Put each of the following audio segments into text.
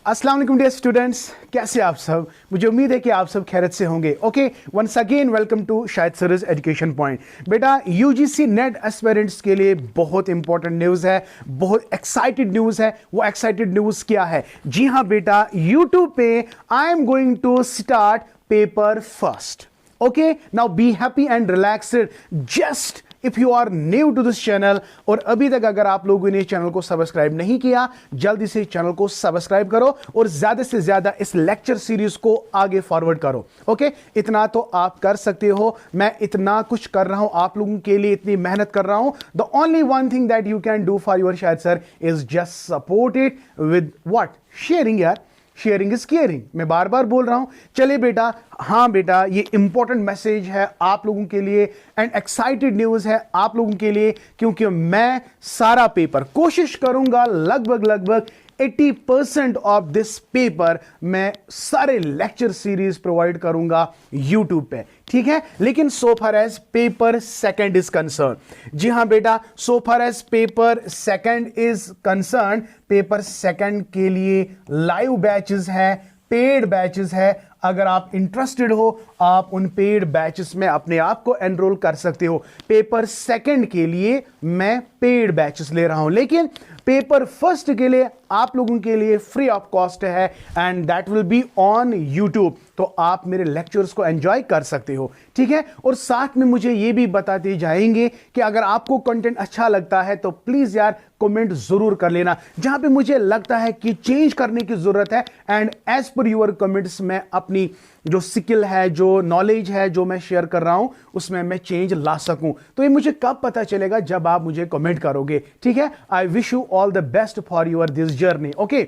अस्सलाम वालेकुम dear students, कैसे आप सब। मुझे उम्मीद है कि आप सब खैरियत से होंगे। Okay, once again welcome to Shahid sir's education point. बेटा, यूजीसी नेट एस्पिरेंट्स के लिए बहुत इंपॉर्टेंट न्यूज़ है, बहुत एक्साइटेड न्यूज़ है। वो एक्साइटेड न्यूज़ क्या है? जी हाँ बेटा, यूट्यूब पे I am going to start paper first. Okay, now be happy and relaxed just if you are new to this channel. और अभी तक अगर आप लोगों ने चैनल को सब्सक्राइब नहीं किया, जल्दी से चैनल को सब्सक्राइब करो और ज्यादा से ज्यादा इस लेक्चर सीरीज को आगे फॉरवर्ड करो। ओके, इतना तो आप कर सकते हो। मैं इतना कुछ कर रहा हूं आप लोगों के लिए, इतनी मेहनत कर रहा हूं। The only one thing that you can do for your Shahid sir is just support it with what? Sharing यार, शेयरिंग इज केयरिंग। मैं बार बार बोल रहा हूं। चलिए बेटा, हाँ बेटा, ये इंपॉर्टेंट मैसेज है आप लोगों के लिए एंड एक्साइटेड न्यूज़ है आप लोगों के लिए, क्योंकि मैं सारा पेपर कोशिश करूंगा लगभग 80% ऑफ दिस पेपर मैं सारे लेक्चर सीरीज प्रोवाइड करूंगा यूट्यूब पे, ठीक है। लेकिन so far as paper second is concern, जी हां बेटा, so far as paper second is concern, paper second के लिए लाइव बैचेस है, पेड बैचेस है। अगर आप इंटरेस्टेड हो, आप उन पेड बैचेस में अपने आप को एनरोल कर सकते हो। पेपर सेकंड के लिए मैं पेड बैचेस ले रहा हूं, लेकिन पेपर फर्स्ट के लिए आप लोगों के लिए फ्री ऑफ कॉस्ट है and that will be on YouTube. तो आप मेरे लेक्चर्स को एंजॉय कर सकते हो, ठीक है। और साथ में मुझे ये भी बताते जाएंगे कि अगर आपको कंटेंट अच्छा लगता है तो प्लीज यार कमेंट जरूर कर लेना, जहां पे मुझे लगता है कि चेंज करने की जरूरत है। And as per your comments मैं अपनी जो स्किल है, जो नॉलेज है, जो मैं शेयर कर रहा हूं, उसमें मैं चेंज ला सकूं। तो ये मुझे कब पता चलेगा? जब आप मुझे कमेंट करोगे, ठीक है। I wish you all the best for your this journey. Okay,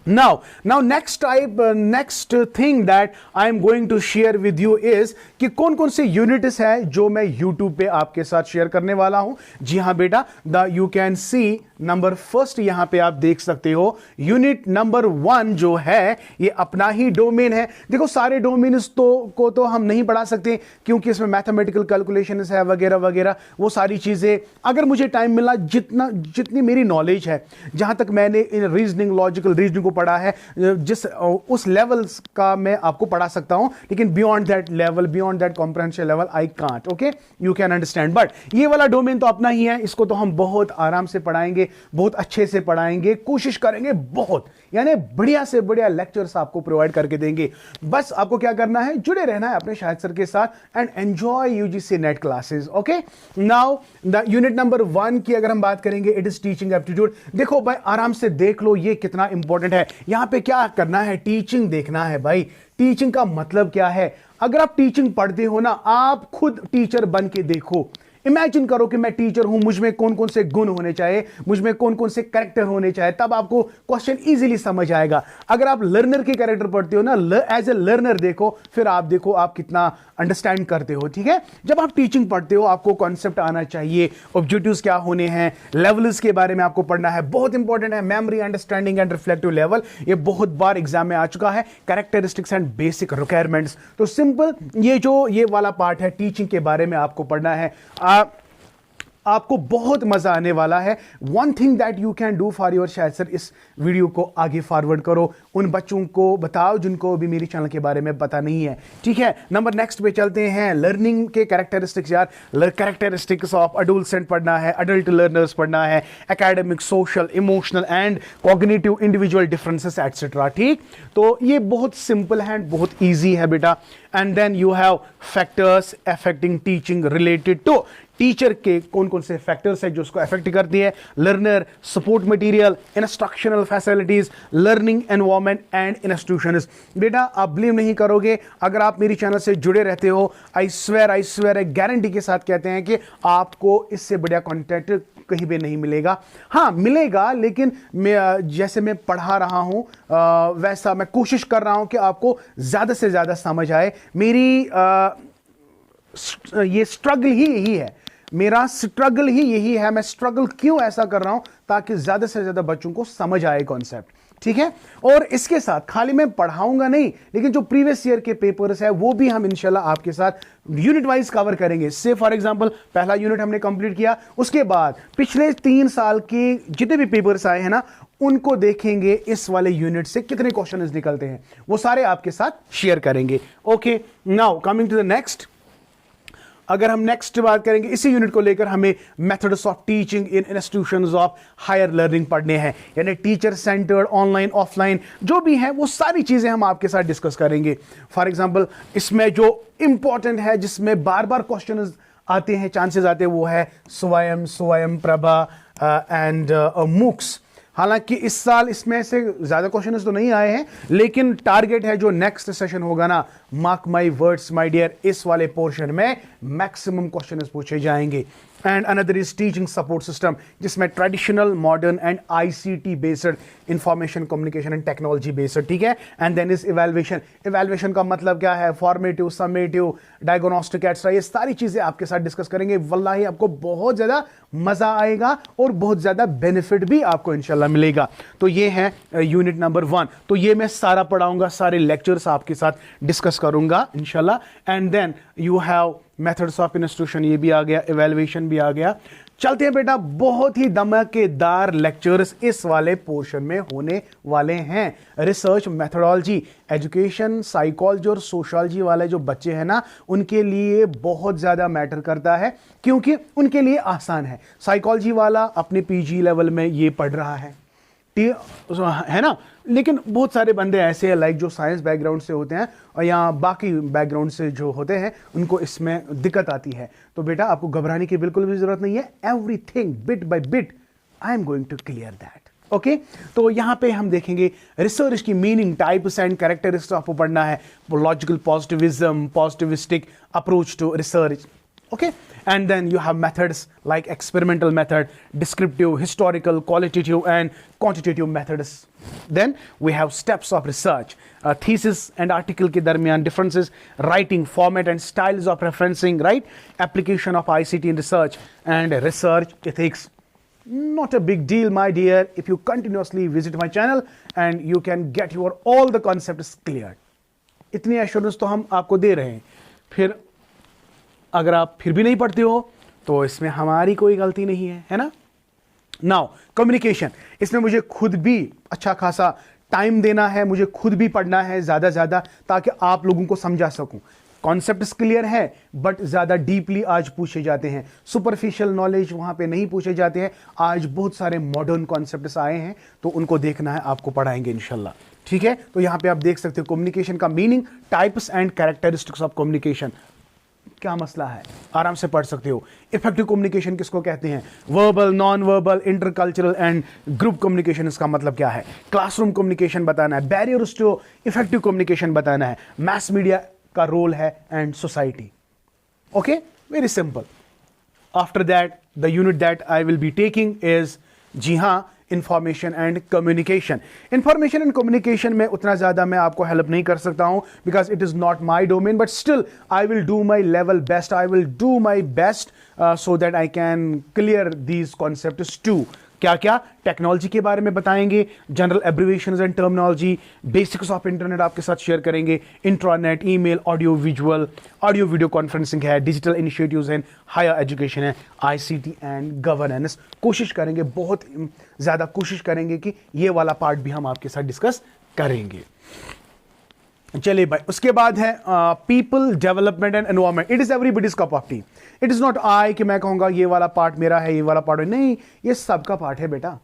now next thing that I am going to share with you is कि कौन कौन से यूनिट्स है जो मैं YouTube पे आपके साथ शेयर करने वाला हूं। जी हां बेटा, you can see number first यहां पे आप देख सकते हो। यूनिट नंबर 1 जो है ये अपना ही डोमेन है। देखो, सारे डोमेन्स को तो हम नहीं पढ़ा सकते क्योंकि इसमें मैथमेटिकल कैलकुलेशंस है वगैरह वगैरह, वो सारी चीजें अगर मुझे टाइम मिला, जितनी मेरी नॉलेज है, जहां तक मैंने इन रीजनिंग, लॉजिकल रीजनिंग को पढ़ा है, उस लेवल का मैं आपको पढ़ा सकता हूं। लेकिन beyond that level, beyond that comprehension level I can't. Okay, you can understand. But ये वाला डोमेन तो अपना ही है, इसको तो हम बहुत आराम से पढ़ाएंगे, बहुत अच्छे से पढ़ाएंगे, कोशिश करेंगे बहुत, यानी बढ़िया से बढ़िया लेक्चर्स आपको प्रोवाइड करके देंगे। बस आपको क्या करना है? जुड़े रहना है अपने शाहिद सर के साथ and enjoy UGC net classes. Okay, now the unit number 1 की अगर हम बात करेंगे, इट इज टीचिंग एप्टीट्यूड। देखो भाई, आराम से देख लो ये कितना इंपॉर्टेंट है। यहां पे क्या करना है? टीचिंग देखना है भाई। टीचिंग का मतलब क्या है? अगर आप टीचिंग पढ़ते हो ना, आप खुद टीचर बन के देखो। इमेजिन करो कि मैं टीचर हूं, मुझ में कौन कौन से गुण होने चाहिए, मुझ में कौन कौन से कैरेक्टर होने चाहिए, तब आपको क्वेश्चन इजीली समझ आएगा। अगर आप लर्नर के कैरेक्टर पढ़ते हो ना, एज ए लर्नर देखो, फिर आप देखो आप कितना अंडरस्टैंड करते हो, ठीक है। जब आप टीचिंग पढ़ते हो, आपको कॉन्सेप्ट आना चाहिए, ऑब्जेक्टिव्स क्या होने हैं, लेवल्स के बारे में आपको पढ़ना है, बहुत इंपॉर्टेंट है। Memory, understanding and reflective level, ये बहुत बार एग्जाम में आ चुका है। कैरेक्टरिस्टिक्स एंड बेसिक रिक्वायरमेंट्स, तो सिंपल ये वाला पार्ट है, टीचिंग के बारे में आपको पढ़ना है। आपको बहुत मजा आने वाला है। One thing that you can do for your Shahid sir, इस वीडियो को आगे फॉरवर्ड करो, उन बच्चों को बताओ जिनको अभी मेरी चैनल के बारे में पता नहीं है, ठीक है। नंबर नेक्स्ट पे चलते हैं। लर्निंग के कैरेक्टरिस्टिक्स यार, कैरेक्टरिस्टिक्स ऑफ अडोलसेंट पढ़ना है, अडल्ट लर्नर्स पढ़ना है, academic, social, emotional and cognitive individual differences etcetera, ठीक। तो ये बहुत सिंपल है, बहुत ईजी है बेटा। And then you have factors affecting teaching related to teacher के कौन कौन से फैक्टर्स है जो उसको अफेक्ट करती है। Learner, support material, instructional facilities, learning environment and institutions. बेटा, आप बिलीव नहीं करोगे, अगर आप मेरी चैनल से जुड़े रहते हो, आई स्वेयर गारंटी के साथ कहते हैं कि आपको इससे बढ़िया कंटेंट कहीं भी नहीं मिलेगा। हाँ मिलेगा, लेकिन जैसे मैं पढ़ा रहा हूं वैसा मैं कोशिश कर रहा हूं कि आपको ज्यादा से ज्यादा समझ आए। मेरी ये स्ट्रगल ही यही है, मेरा स्ट्रगल ही यही है। मैं स्ट्रगल क्यों ऐसा कर रहा हूं? ताकि ज्यादा से ज्यादा बच्चों को समझ आए कॉन्सेप्ट, ठीक है। और इसके साथ खाली मैं पढ़ाऊंगा नहीं, लेकिन जो प्रीवियस ईयर के पेपर्स है वो भी हम इंशाल्लाह आपके साथ यूनिट वाइज कवर करेंगे। से फॉर एग्जांपल पहला यूनिट हमने कंप्लीट किया, उसके बाद पिछले 3 साल के जितने भी पेपर्स आए हैं ना, उनको देखेंगे इस वाले यूनिट से कितने क्वेश्चंस निकलते हैं, वो सारे आपके साथ शेयर करेंगे। Okay, now coming to the next. अगर हम नेक्स्ट बात करेंगे इसी यूनिट को लेकर, हमें methods of teaching in institutions of higher learning पढ़ने हैं, यानी टीचर सेंटर्ड, ऑनलाइन, ऑफलाइन जो भी है वो सारी चीजें हम आपके साथ डिस्कस करेंगे। फॉर एग्जांपल इसमें जो इंपॉर्टेंट है, जिसमें बार बार क्वेश्चन आते हैं, चांसेस आते हैं, वो है स्वयं, स्वयं प्रभा एंड मूक्स। हालांकि इस साल इसमें से ज्यादा क्वेश्चंस तो नहीं आए हैं, लेकिन टारगेट है जो नेक्स्ट सेशन होगा ना, mark my words my dear, इस वाले पोर्शन में मैक्सिमम क्वेश्चंस पूछे जाएंगे। And another is teaching support system, जिसमें traditional, modern and ICT based, information communication and technology based, ठीक है। And then is evaluation. Evaluation का मतलब क्या है, फॉर्मेटिव, समेटिव, डायग्नोस्टिक एटसेट्रा, ये सारी चीजें आपके साथ डिस्कस करेंगे। वल्लाही आपको बहुत ज्यादा मजा आएगा और बहुत ज्यादा बेनिफिट भी आपको इंशाल्लाह मिलेगा। तो ये है यूनिट नंबर 1। तो ये मैं सारा पढ़ाऊंगा, सारे लेक्चर्स आपके साथ डिस्कस करूंगा इंशाल्लाह। And then you have methods of institution, ये भी आ गया, इवैल्यूएशन भी आ गया। चलते हैं बेटा, बहुत ही धमाकेदार लेक्चर्स इस वाले पोर्शन में होने वाले हैं। रिसर्च मेथोडोलॉजी, एजुकेशन, साइकोलॉजी और सोशियोलॉजी वाले जो बच्चे हैं ना, उनके लिए बहुत ज्यादा मैटर करता है, क्योंकि उनके लिए आसान है। साइकोलॉजी वाला अपने पीजी लेवल में ये पढ़ रहा है ना, लेकिन बहुत सारे बंदे ऐसे हैं लाइक जो साइंस बैकग्राउंड से होते हैं और या बाकी बैकग्राउंड से जो होते हैं, उनको इसमें दिक्कत आती है। तो बेटा आपको घबराने की बिल्कुल भी जरूरत नहीं है। Everything bit by bit I am going to clear that. Okay, तो यहां पे हम देखेंगे रिसर्च की मीनिंग, टाइप्स एंड कैरेक्टरिस्टिक्स आपको पढ़ना है, logical positivism, positivistic approach to research. Okay, and then you have methods like experimental method, descriptive, historical, qualitative and quantitative methods. Then we have steps of research, thesis and article के दरमियान differences, writing format and styles of referencing, right? Application of ICT in research and research ethics. Not a big deal, my dear, if you continuously visit my channel and you can get your all the concepts cleared. इतनी assurance तो हम आपको दे रहे हैं। फिर अगर आप फिर भी नहीं पढ़ते हो तो इसमें हमारी कोई गलती नहीं है ना। नाउ कम्युनिकेशन, इसमें मुझे खुद भी अच्छा खासा टाइम देना है, मुझे खुद भी पढ़ना है ज्यादा ज्यादा, ताकि आप लोगों को समझा सकूं। कॉन्सेप्ट्स क्लियर है बट ज्यादा डीपली आज पूछे जाते हैं, सुपरफिशियल नॉलेज वहां पे नहीं पूछे जाते हैं। आज बहुत सारे मॉडर्न कॉन्सेप्ट्स आए हैं, तो उनको देखना है, आपको पढ़ाएंगे इंशाल्लाह, ठीक है। तो यहां पे आप देख सकते हो कम्युनिकेशन का meaning, types and characteristics of communication. क्या मसला है, आराम से पढ़ सकते हो। इफेक्टिव कम्युनिकेशन किसको कहते हैं, verbal, non verbal, intercultural and group communication, इसका मतलब क्या है। क्लासरूम कम्युनिकेशन बताना है, बैरियर्स टू इफेक्टिव कम्युनिकेशन बताना है, मास मीडिया का रोल है and society. Okay, very simple. After that the unit that I will be taking is, जी हां, information and communication. Information and communication में उतना ज्यादा मैं आपको हेल्प नहीं कर सकता हूं, because it is not my domain, but still I will do my level best, I will do my best so that I can clear these concepts too. क्या क्या, टेक्नोलॉजी के बारे में बताएंगे, general abbreviations and terminology, basics of internet आपके साथ share करेंगे, intranet, email, audio visual, audio video conferencing है, digital initiatives and higher education है, आईसीटी एंड गवर्नेंस। कोशिश करेंगे, बहुत ज्यादा कोशिश करेंगे कि ये वाला पार्ट भी हम आपके साथ डिस्कस करेंगे। चलिए भाई, उसके बाद है people development and environment. It is everybody's cup of tea. It is not I कि मैं कहूंगा ये वाला पार्ट मेरा है, ये वाला पार्ट नहीं, ये सबका पार्ट है बेटा।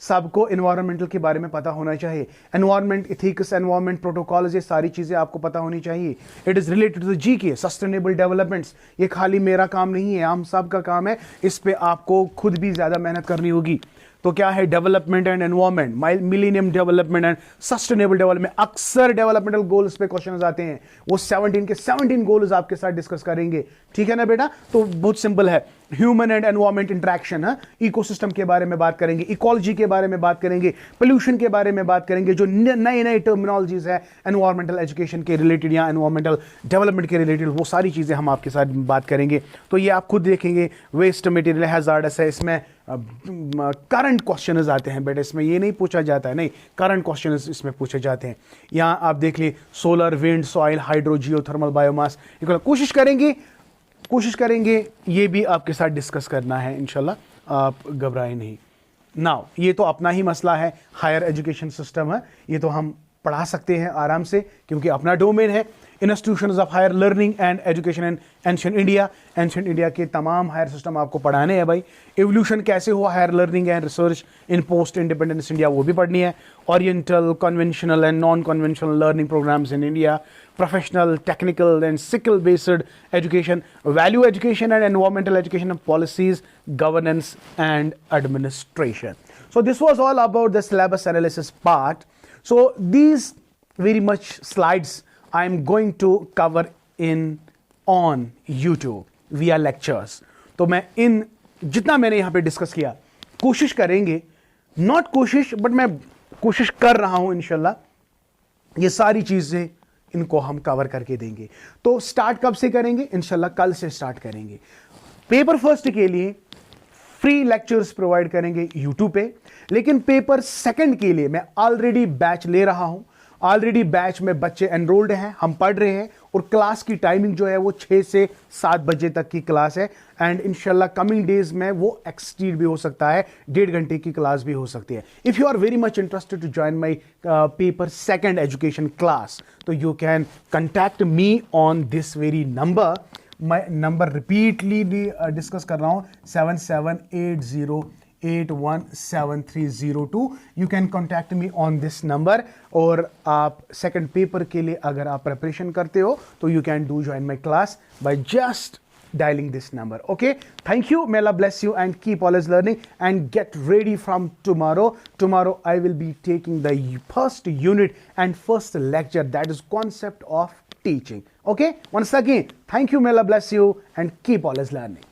सबको एनवायरमेंटल के बारे में पता होना चाहिए। एनवायरमेंट इथिक्स, एनवायरमेंट प्रोटोकॉल, ये सारी चीजें आपको पता होनी चाहिए। It is related to the GK, sustainable developments. ये खाली मेरा काम नहीं है, हम सब का काम है। इस पे आपको खुद भी ज्यादा मेहनत करनी होगी। तो क्या है, development and environment, millennium development and sustainable development. अक्सर डेवलपमेंटल गोल्स पे क्वेश्चंस आते हैं, वो 17 के 17 गोल्स आपके साथ डिस्कस करेंगे, ठीक है ना बेटा। तो बहुत सिंपल है, ह्यूमन एंड एनवायरमेंट इंटरेक्शन है, इकोसिस्टम के बारे में बात करेंगे, इकोलॉजी के बारे में बात करेंगे, पोल्यूशन के बारे में बात करेंगे, जो नए नए टर्मिनोलॉजीज है एनवायरमेंटल एजुकेशन के रिलेटेड या एनवायरमेंटल डेवलपमेंट के रिलेटेड, वो सारी चीजें हम आपके साथ बात करेंगे। तो ये आप खुद देखेंगे। वेस्ट मटेरियल हैजार्डस है, इसमें करंट क्वेश्चंस आते हैं बेटा, इसमें ये नहीं पूछा जाता है, नहीं, करंट क्वेश्चंस इसमें पूछे जाते हैं। यहाँ आप देख लिए सोलर, विंड, सॉइल, हाइड्रो, जियो थर्मल, बायोमास। कोशिश करेंगे ये भी आपके साथ डिस्कस करना है इंशाल्लाह, आप घबराए नहीं। नाउ ये तो अपना ही मसला है, हायर एजुकेशन सिस्टम है, ये तो हम पढ़ा सकते हैं आराम से क्योंकि अपना डोमेन है। Institutions of higher learning and education in ancient India, ancient India के तमाम हायर सिस्टम आपको पढ़ाने हैं भाई। एवोल्यूशन कैसे हुआ higher learning and research in post independence India, वो भी पढ़नी है। Oriental, conventional and non conventional learning programmes in India, professional, technical and skill based education, value education and environmental education, policies, governance and administration. So this was all about the syllabus analysis part. So these very much slides I am going to cover on YouTube via lectures. तो मैं इन जितना मैंने यहाँ पे discuss किया कोशिश करेंगे, not कोशिश बट मैं कोशिश कर रहा हूँ इंशाल्लाह ये सारी चीजें इनको हम कवर करके देंगे. तो स्टार्ट कब से करेंगे? इंशाल्लाह कल से स्टार्ट करेंगे. पेपर फर्स्ट के लिए फ्री लेक्चर्स प्रोवाइड करेंगे यूट्यूब पे, लेकिन पेपर सेकंड के लिए मैं ऑलरेडी बैच ले रहा हूं. ऑलरेडी बैच में बच्चे एनरोल्ड हैं, हम पढ़ रहे हैं और क्लास की टाइमिंग जो है वो 6 से 7 बजे तक की क्लास है. एंड इंशाल्लाह कमिंग डेज में वो एक्सटीड भी हो सकता है, 1.5 घंटे की क्लास भी हो सकती है. If you are very much interested to join my paper second education class, तो you can contact me on this very number. मैं नंबर रिपीटली डिस्कस कर रहा हूं, 7780817302. You can contact me on this number. और आप second paper के लिए अगर आप प्रिपरेशन करते हो तो you can do join my class by just dialing this number. Okay, thank you. May Allah bless you and keep always learning and get ready from tomorrow. Tomorrow I will be taking the first unit and first lecture, that is concept of teaching. Okay, once again, thank you. May Allah bless you and keep always learning.